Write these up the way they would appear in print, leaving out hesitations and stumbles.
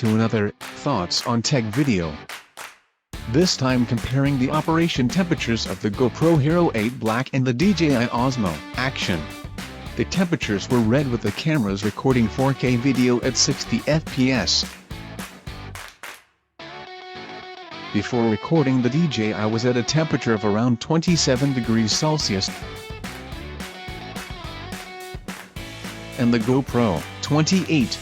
to another Thoughts on Tech video. This time comparing the operation temperatures of the GoPro Hero 8 Black and the DJI Osmo Action. The temperatures were read with the cameras recording 4K video at 60 fps. Before recording, the DJI was at a temperature of around 27 degrees Celsius. And the GoPro, 28.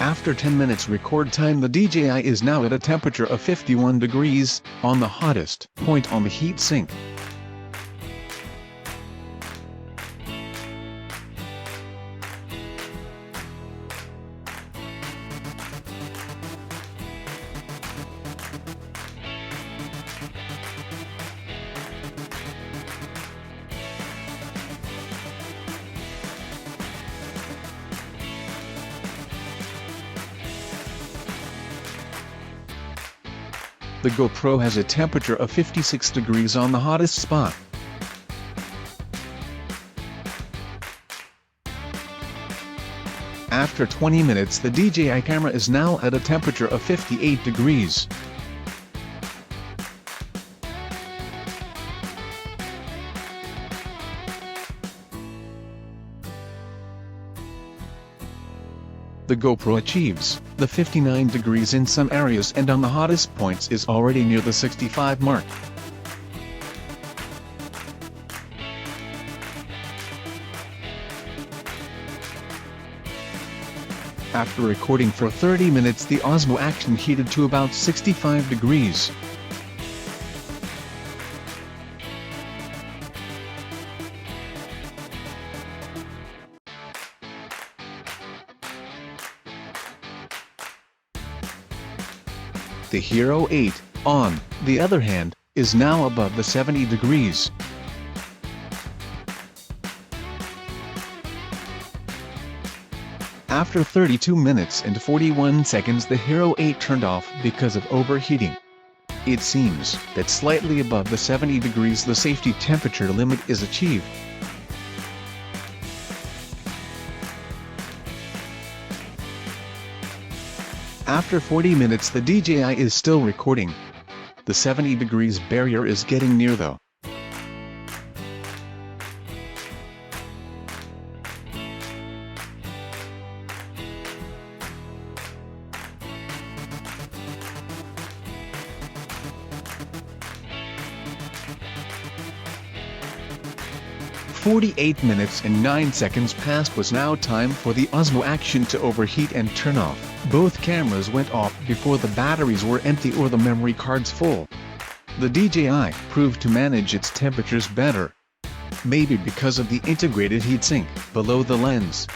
After 10 minutes record time, the DJI is now at a temperature of 51 degrees, on the hottest point on the heat sink. The GoPro has a temperature of 56 degrees on the hottest spot. After 20 minutes, the DJI camera is now at a temperature of 58 degrees. The GoPro achieves the 59 degrees in some areas and on the hottest points is already near the 65 mark. After recording for 30 minutes, the Osmo Action heated to about 65 degrees. The Hero 8, on the other hand, is now above the 70 degrees. After 32 minutes and 41 seconds, the Hero 8 turned off because of overheating. It seems that slightly above the 70 degrees the safety temperature limit is achieved. After 40 minutes, the DJI is still recording. The 70 degrees barrier is getting near though. "48 minutes and 9 seconds passed was now time for the Osmo Action to overheat and turn off. Both cameras went off before the batteries were empty or the memory cards full. The DJI proved to manage its temperatures better. Maybe because of the integrated heatsink below the lens.